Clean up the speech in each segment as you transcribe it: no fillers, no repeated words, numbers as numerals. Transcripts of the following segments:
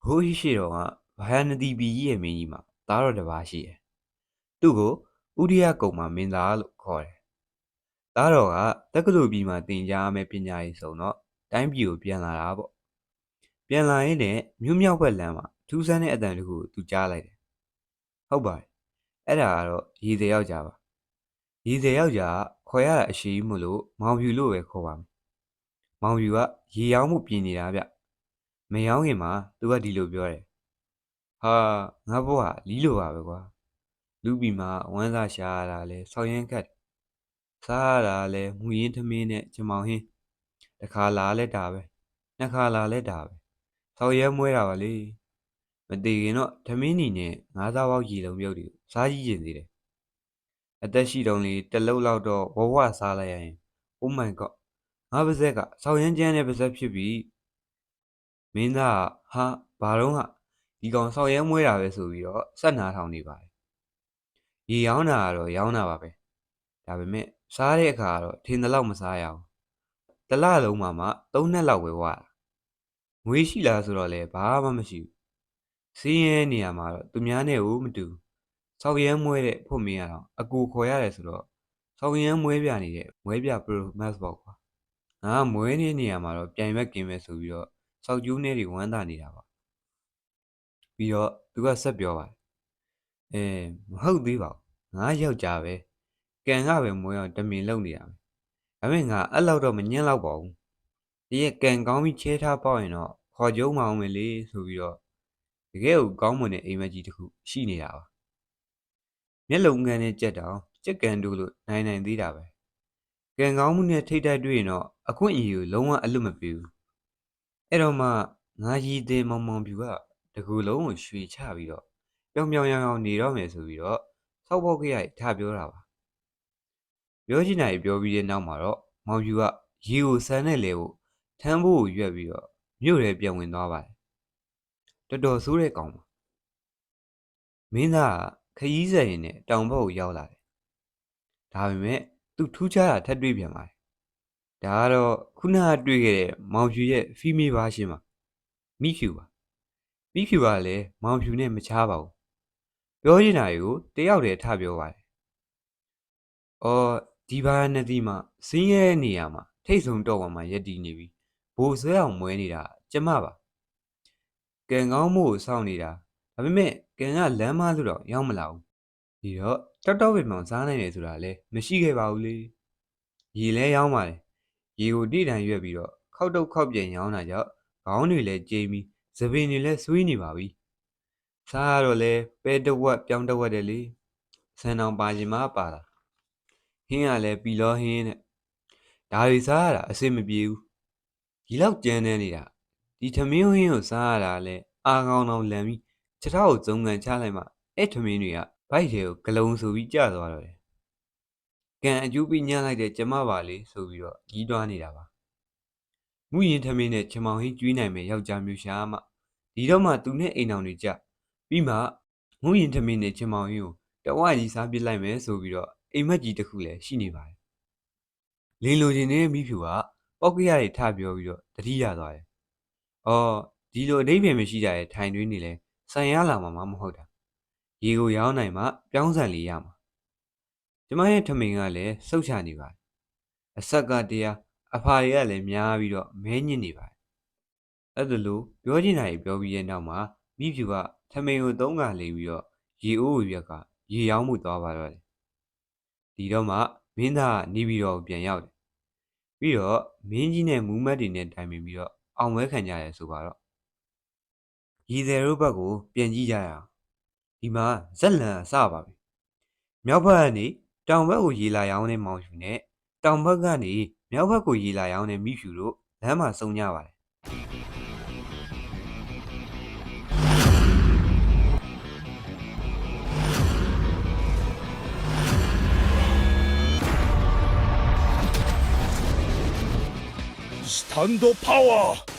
ဟိုးရှိတော့ကဘာယာနဒီပီကြီးရဲ့မင်းကြီးမှာသားတော်တစ်ပါးရှိတယ်။သူ့ကိုဥရိယကုံမှာမင်းသားလို့ခေါ်တယ်။သားတော်ကတက္ကသိုလ်ပြည်မှာသင်ကြားမယ်ပညာရေးစုံတော့တိုင်းပြည်ကိုပြန်လာတာပေါ့။ပြန်လာရင်းနဲ့မြို့မြောက်ဘက်လမ်းမှာထူးဆန်းတဲ့အတန်တခုကိုသူကြားလိုက်တယ်။ဟုတ်ပါတယ်။အဲ့ဒါကတော့ရေစယောက်ျားပါ။ရေစယောက်ျားခေါ်ရတာအရှိမလို့မောင်ဖြူလို့ပဲခေါ်ပါမယ်။မောင်ဖြူကရေရောင်းမှုပြင်နေတာဗျ။မရောင်းခင်မှာသူကဒီလိုပြောတယ်။ဟာငါဘွားလီးလိုပါပဲကွာလူပြည်မှာဝမ်းသာရှာရတာလဲဆောက်ရမ်းကတ်စားရတာလဲမူရင်းထမင်းနဲ့ချမောင်ဟင်းတစ်ခါလာလဲတာပဲနှစ်ခါလာလဲတာပဲဆောက်ရမ်းမွဲတာပါလေမတည်ခင်တော့ထမင်းနီနဲ့ငါးစားပေါက်ကြီးလုံးမြုပ်တွေစားကြည့်ကျင်သေးတယ်အသက်ရှိတုံးလေးတစ်လုံးလောက်တော့ဝဝစားလိုက်ရရင် Oh my god ငါပါဇက်ကဆောက်ရမ်းကျန်းတဲ့ပါဇက်ဖြစ်ပြီမင်းသားဟာဘာတော့ဟာဒီကောင်ဆောက်ရမ်းမွဲတာပဲဆိုပြီးတော့စက်နာထောင်နေပါတယ်ရေရောင်းတာကတော့ရောင်းတာပါပဲဒါပေမဲ့စားတဲ့အခါကတော့ထင်သလောက်မစားရအောင်တစ်လလုံးမှာမှ3နှစ်လောက်ပဲဝတာငွေရှိလားဆိုတော့လည်းဘာမှမရှိဘူးစင်းရဲနေရမှာတော့သူများနဲ့ဦးမတူဆောက်ရမ်းမွဲတဲ့ဖို့မင်းရတော့အကူခေါ်ရတယ်ဆိုတော့ဆောက်ရမ်းမွဲပြနေတဲ့မွဲပြ Pro-Max ပေါ့ကွာငါကမွဲနေနေရမှာတော့ပြိုင်ဘက်ကင်းပဲဆိုပြီးတော့ဆောက်ကျိုးနဲ့တွေဝမ်းသာနေတာပါပြီးတော့သူကဆက်ပြောပါတယ်မဟုတ်သေးပါဘူးငါယောက်ျားပဲကန်ကပဲမွေးအောင်တမင်လုံနေရမယ်ဒါပေမဲ့ငါအဲ့လောက်တော့မညံ့လောက်ပါဘူးဒီရဲ့ကန်ကောင်းပြီးချဲထားပေါက်ရင်တော့ခေါ်ကြုံမအောင်မယ်လေဆိုပြီးတော့တကယ်ကိုကောင်းမွန်တဲ့အိမ်မက်ကြီးတစ်ခုရှိနေတာပါမျက်လုံးငန်းနဲ့ကြက်တောင်ကြက်ကန်တို့လို့နိုင်သေးတာပဲကန်ကောင်းမှုနဲ့ထိတ်တိုက်တွေ့ရင်တော့အခွင့်အရေးကိုလုံးဝအလွတ်မပေးဘူးအဲ့တော့မှငါရည်သေးမောင်မောင်ပြူကတကူလုံးကိုရွှေချပြီးတော့ပြောင်ပြောင်ရောင်ရောင်နေတော့မယ်ဆိုပြီးတော့ဆောက်ပေါက်ခရိုက်ထားပြောတာပါပြောချင်တာပြောပြီးတဲ့နောက်မှာတော့မောင်ဖြူကရေကိုဆန်နဲ့လေကိုထမ်းဖို့ကိုရွက်ပြီးတော့မြို့ထဲပြန်ဝင်သွားပါတယ်တော်တော်ဆိုးတဲ့ကောင်ပါမင်းသားကခရီးဆက်ရင်နဲ့တောင်ဘက်ကိုရောက်လာတယ်ဒါပေမဲ့သူထူးခြားတာထပ်တွေ့ပြန်ပါတယ်ဒါကတော့ခုနကတွေ့ခဲ့တဲ့မောင်ဖြူရဲ့ female version ပါမိဖြူပါမိဖြူကလည်းမောင်ဖြူနဲ့မချားပါဘူးပြောချင်တာကိုတယောက်တည်းထပြောပါတယ်အော်ဒီဘာနဒီမှာစင်းရဲနေရမှာထိတ်ဆုံးတော့ဝါမှာရက်တည်နေပြီဘိုးဆွဲအောင်မွဲနေတာကျမပါကန်ကောင်းမှုကိုစောင့်နေတာဒါပေမဲ့ကန်ကလမ်းမလို့တော့ရောက်မလာဘူးဒီတော့တောက်ပင်မောင်စားနိုင်တယ်ဆိုတာလည်းမရှိခဲ့ပါဘူးလေရေလဲရောင်းပါတယ်ရေကိုတိတန်ရွက်ပြီးတော့ခောက်တုတ်ခောက်ပြန်ရောင်းတာကြောင့်ခေါင်းတွေလည်းကျိန်းပြီးသပင်တွေလည်းဆွေးနေပါပြီစားရတော့လဲပဲတဝက်ပြောင်းတဝက်တယ်လေဆန်အောင်ပါရင်မပါတာဟင်းကလည်းပီလောဟင်းနဲ့ဒါတွေစားရတာအဆင်မပြေဘူးဒီလောက်ကြမ်းတမ်းနေတာဒီထမင်းဟင်းကိုစားရတာလဲအာကောင်းအောင်လန်ပြီးခြေထောက်ကိုစုံကန်ချလိုက်မှအဲ့ထမင်းတွေကဗိုက်တွေကိုဂလုံးဆိုပြီးကျသွားတော့တယ်ကန်အကျိုးပြီးညှလိုက်တဲ့ကျမပါလေဆိုပြီးတော့ကြီးတွားနေတာပါမူရင်ထမင်းနဲ့ချမောင်ဟင်းကျွေးနိုင်မယ်ယောက်ျားမျိုးရှာမှဒီတော့မှသူနဲ့အိမ်အောင်တွေကြပြီးမှမူရင်ထမင်းနဲ့ချမောင်ဟင်းကိုတဝကြီးစားပစ်လိုက်မယ်ဆိုပြီးတော့အိမ်မက်ကြီးတစ်ခုလည်းရှိနေပါတယ်လင်းလိုချင်တဲ့မိဖြူကပောက်ကရတွေထပြောပြီးတော့တတိရသွားတယ်။အော်ဒီလိုအဓိပ္ပာယ်မရှိတာရဲ့ထိုင်တွင်းနေလဲဆန်ရလာမှာမဟုတ်တာ။ရေကိုရောင်းနိုင်မှပြောင်းဆန်လေးရမှာ။ကျမရဲ့ထမင်းကလည်းစုတ်ချနေပါတယ်။အဆက်ကတရားအဖာတွေကလည်းများပြီးတော့မဲညစ်နေပါတယ်။အဲ့ဒါလို့ပြောချင်တာကြီးပြောပြီးတဲ့နောက်မှာမိဖြူကထမင်းကိုသုံးကလေးပြီးတော့ရေအိုးရွက်ကရေရောင်းမှုသွားပါတော့တယ်။ဒီတော့မှမင်းသားကနေပြီးတော့ပြန်ရောက်တယ်။ပြီးတော့မင်းကြီးနဲ့မူးမတ်တွေနဲ့တိုင်ပင်ပြီးတော့အောင်ပွဲခံကြရဲဆိုပါတော့ရည်တယ်တို့ဘက်ကိုပြန်ကြည့်ကြရအောင်ဒီမှာဇက်လန်အစပါပြီမြောက်ဘက်ကနေတောင်ဘက်ကိုရေလာရောင်းတဲ့မောင်ဖြူနဲ့တောင်ဘက်ကနေမြောက်ဘက်ကိုရေလာရောင်းတဲ့မိဖြူတို့လမ်းမှာစုံကြပါတယ်スタンドパワー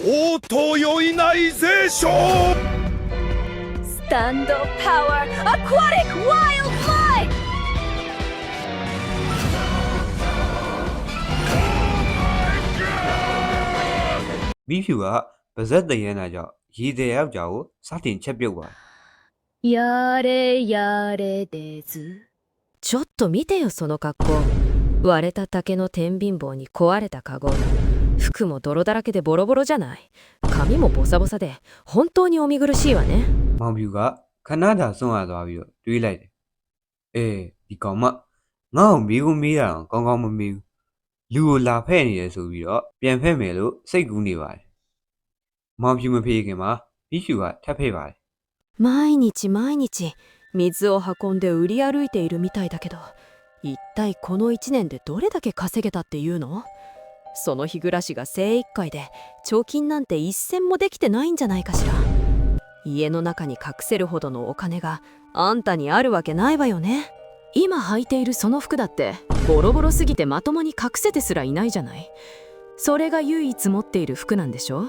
オートヨイナイゼーション Stand up power aquatic wildlife မိဖြူကပါဇက်တရမ်းတာကြောင့် ရေသည်ယောက်ျားကိုစတင်ချက်ပြုတ်ပါတယ် やれやれですちょっと見てよその格好。割れた竹の天秤棒に壊れたカゴ。服も泥だらけでボロボロじゃない。髪もボサボサで本当にお見苦しいわね。 မောင်ဖြူကခဏတာစွန့်ရသွားပြီးတော့တွေးလိုက်တယ်ဒီကောင်မငါ့ကိုမေးကိုမေးတာတော့ကောင်းကောင်းမမေးဘူးလူကိုလာဖဲ့နေတယ်ဆိုပြီးတော့ပြန်ဖဲ့မယ်လို့စိတ်ကူးနေပါတယ်မောင်ဖြူမဖေးခင်မှာပြီးဖြူကထပ်ဖဲ့ပါတယ် 毎日毎日水を運んで売り歩いているみたいだけど、一体この1年でどれだけ稼げたっていうの？その日暮らしが精一杯で貯金なんて一銭もできてないんじゃないかしら。家の中に隠せるほどのお金があんたにあるわけないわよね。今履いているその服だってボロボロすぎてまともに隠せてすらいないじゃない。それが唯一持っている服なんでしょ。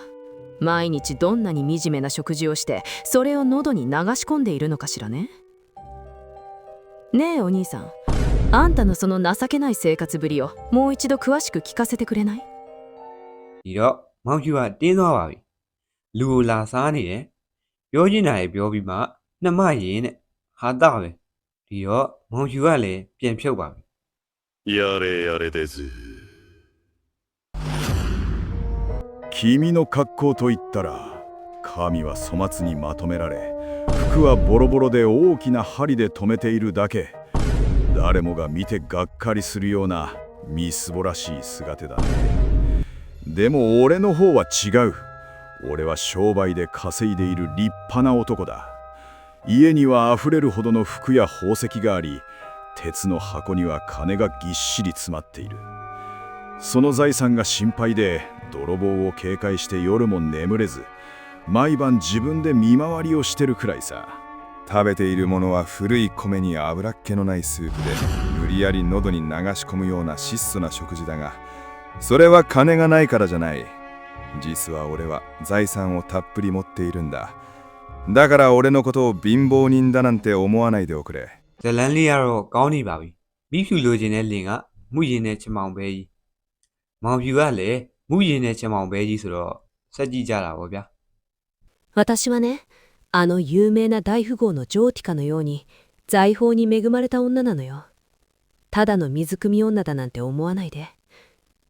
毎日どんなに惨めな食事をしてそれを喉に流し込んでいるのかしらね。ねえお兄さん、あんたのその情けない生活ぶりをもう一度詳しく聞かせてくれない？ ဒီတော့မောင်ဖြူကတင်းသွားပါပြီလူကိုလာစားနေတယ်ပြောချင်တာရေပြောပြီးမှနှမရင်တဲ့ဟာတာပဲဒီတော့မောင်ဖြူကလည်းပြန်ဖြုတ်ပါပြီ やれやれです君の格好といったら髪は粗末にまとめられ服はボロボロで大きな針で留めているだけ誰もが見てがっかりするようなみすぼらしい姿だねでも俺の方は違う俺は商売で稼いでいる立派な男だ家にはあふれるほどの服や宝石があり鉄の箱には金がぎっしり詰まっているその財産が心配で泥棒を警戒して夜も眠れず毎晩自分で見回りをしてるくらいさ食べているものは古い米に油っ気のないスープで無理やり喉に流し込むような質素な食事だがそれは金がないからじゃない実は俺は財産をたっぷり持っているんだだから俺のことを貧乏人だなんて思わないでおくれ ဇလန်လေးကတော့ကောင်းနေပါပြီမိဖြူလိုချင်တဲ့လင်ကမှုရင်တဲ့ချင်မောင်ပဲကြီးမောင်ဖြူကလည်းမှုရင်တဲ့ချင်မောင်ပဲကြီးဆိုတော့စက်ကြည့်ကြတာပေါ့ဗျာ 私はね、あの有名な大富豪のジョーティカのように財宝に恵まれた女なのよ。ただの水汲み女だなんて思わないで。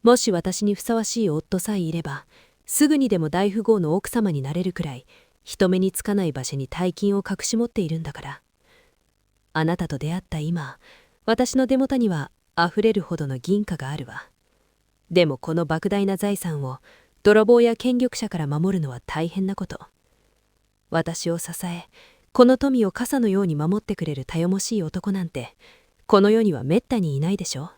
もし私にふさわしい夫さえいれば、すぐにでも大富豪の奥様になれるくらい、人目につかない場所に大金を隠し持っているんだから。あなたと出会った今、私の手元には溢れるほどの銀貨があるわ。でもこの莫大な財産を泥棒や権力者から守るのは大変なこと。私を支え、この富を傘のように守ってくれる頼もしい男なんて、この世にはめったにいないでしょ。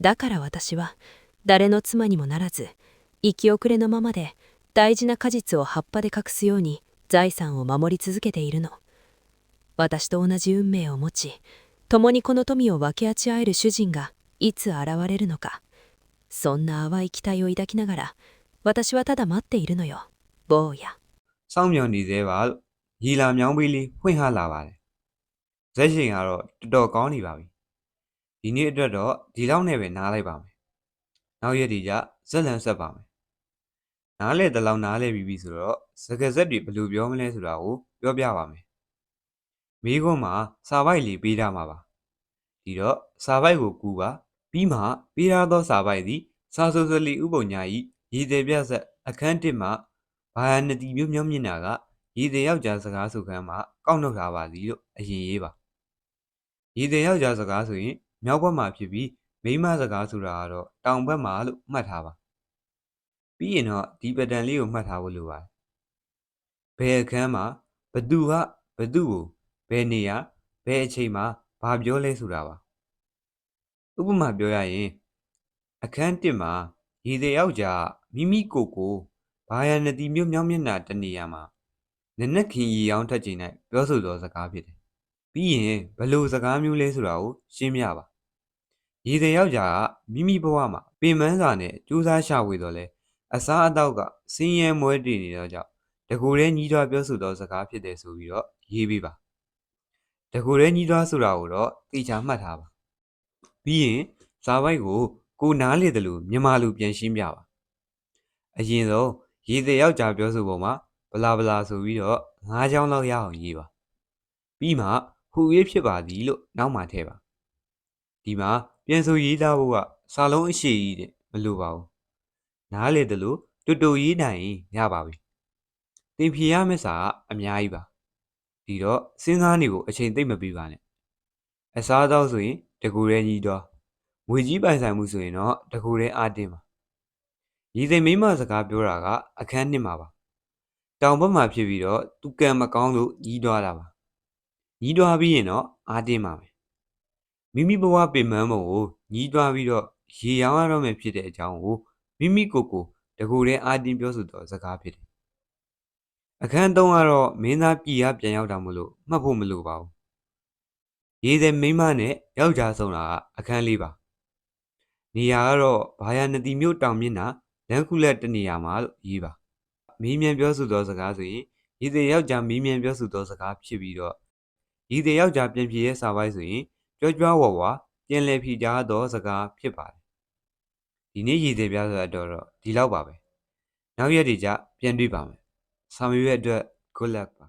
だから私は、誰の妻にもならず、生き遅れのままで、大事な果実を葉っぱで隠すように、財産を守り続けているの。私と同じ運命を持ち、共にこの富を分け合える主人が、いつ現れるのか。そんな淡い期待を抱きながら、私はただ待っているのよ、坊や。 စောင့်မျှော်နေသေးပါလို့ရီလာမြောင်းပေးလေးဖွင့်ဟလာပါတယ်ဇက်ရှင်ကတော့တော်တော်ကောင်းနေပါပြီဒီနေ့အတွက်တော့ဒီလောက်နဲ့ပဲနားလိုက်ပါမယ်နောက်ရက်ဒီကြဇက်လန်ဆက်ပါမယ်နားလေတလောက်နားလေပြီးပြီဆိုတော့စကားဆက်တွေဘယ်လိုပြောမလဲဆိုတာကိုပြောပြပါမယ်မိကုန်းမှာစာပိုက်လေးပေးထားမှာပါဒီတော့စာပိုက်ကိုကူပါပြီးမှပေးထားသောစာပိုက်သည်စာဆိုစလီဥပုံညာဤရည်သည်ပြဆက်အခန်း1မှာ ဘာယာနတီမျိုးမြောင်းမြင့်တာကရည်သည်ယောက်ျားစကားဆိုခန်းမှာကောက်နှုတ်ထားပါစီလို့အရင်ရေးပါရည်သည်ယောက်ျားစကားဆိုရင်မြောက်ဘက်မှာဖြစ်ပြီးမိန်းမစကားဆိုတာကတော့တောင်ဘက်မှာလို့မှတ်ထားပါပြီးရင်တော့ဒီပက်တန်လေးကိုမှတ်ထားဖို့လိုပါတယ်ဘယ်အခန်းမှာဘသူကဘသူကိုဘယ်နေရာဘယ်အချိန်မှာဘာပြောလဲဆိုတာပါဥပမာပြောရရင်အခန်း1မှာရည်သည်ယောက်ျားမိမိကိုယ်ကို ဘာယာနတီမျိုးမြောင်းမျက်နှာတနေရာမှာနနက်ခင်ရီအောင်ထက်ချိန်၌ပြောဆိုသောစကားဖြစ်တယ်။ပြီးရင်ဘလို့စကားမျိုးလဲဆိုတာကိုရှင်းပြပါ။ရည်သည်ယောက်ျားကမိမိဘဝမှာပင်ပန်းစာနဲ့ကြိုးစားရှာဖွေတော့လဲအစားအသောက်ကစင်းရဲမွဲတည်နေတော့ကြောင့်တကူရဲညီးတွားပြောဆိုသောစကားဖြစ်တယ်ဆိုပြီးတော့ရေးပေးပါ။တကူရဲညီးတွားဆိုတာကိုတော့သိချာမှတ်ထားပါ။ပြီးရင်စာပိုက်ကိုနားလေတယ်လို့မြန်မာလူပြန်ရှင်းပြပါ။အရင်ဆုံး ရည်သည်ယောက်ျားပြောဆိုပုံမှာ ဗလာဗလာဆိုပြီးတော့9ချောင်းလောက်ရအောင်ရေးပါပြီးမှဟူရေးဖြစ်ပါသည်လို့နောက်မှထည့်ပါဒီမှာပြန်ဆိုရေးသားဖို့ကစာလုံးအရှိကြီးတဲ့မလိုပါဘူးနားလေတယ်လို့တူတူရေးနိုင်ရင်ရပါပြီသင်ဖြေရမယ့်စာကအများကြီးပါဒီတော့စဉ်းစားနေဖို့အချိန်သိမ့်မပေးပါနဲ့အစားအသောက်ဆိုရင်တကူရဲညီးတော့ငွေကြီးပိုင်ဆိုင်မှုဆိုရင်တော့တကူရဲအားတင်းပါရည်သိမ်မိမစကားပြောတာကအခန်းနှစ်မှာပါတောင်ဘက်မှာဖြစ်ပြီးတော့သူကံမကောင်းလို့ညီးသွားတာပါညီးသွားပြီးရင်တော့အားတင်းပါမယ်မိမိဘဝပင်ပန်းပုံကိုညီးသွားပြီးတော့ရေရောင်းရတော့မယ်ဖြစ်တဲ့အကြောင်းကိုမိမိကိုယ်ကိုတကူရဲအားတင်းပြောဆိုတော့စကားဖြစ်တယ်အခန်းသုံးကတော့မင်းသားပြည်ရပြန်ရောက်တာမလို့မှတ်ဖို့မလိုပါဘူးရေသိမ်မိမနဲ့ယောက်ျားဆုံးတာကအခန်းလေးပါနေရာကတော့ဘာယာနတီမြို့တောင်မျက်နှာလမ်းခုလက်တနေရာမှာလို့ရေးပါမင်းမြန်ပြောဆိုသောစကားဆိုရင်ရည်သိမ်ယောက်ျားမင်းမြန်ပြောဆိုသောစကားဖြစ်ပြီးတော့ရည်သိမ်ယောက်ျားပြန်ပြေရဲ့စာပိုက်ဆိုရင်ကြွကြွဝဝပြန်လည်ဖြေကြားသောစကားဖြစ်ပါတယ်ဒီနေ့ရည်သိမ်ပြဆိုတော့ဒီလောက်ပါပဲနောက်ရက်တွေကျပြန်တွေ့ပါမယ်စာမေးပွဲအတွက် good luck ပါ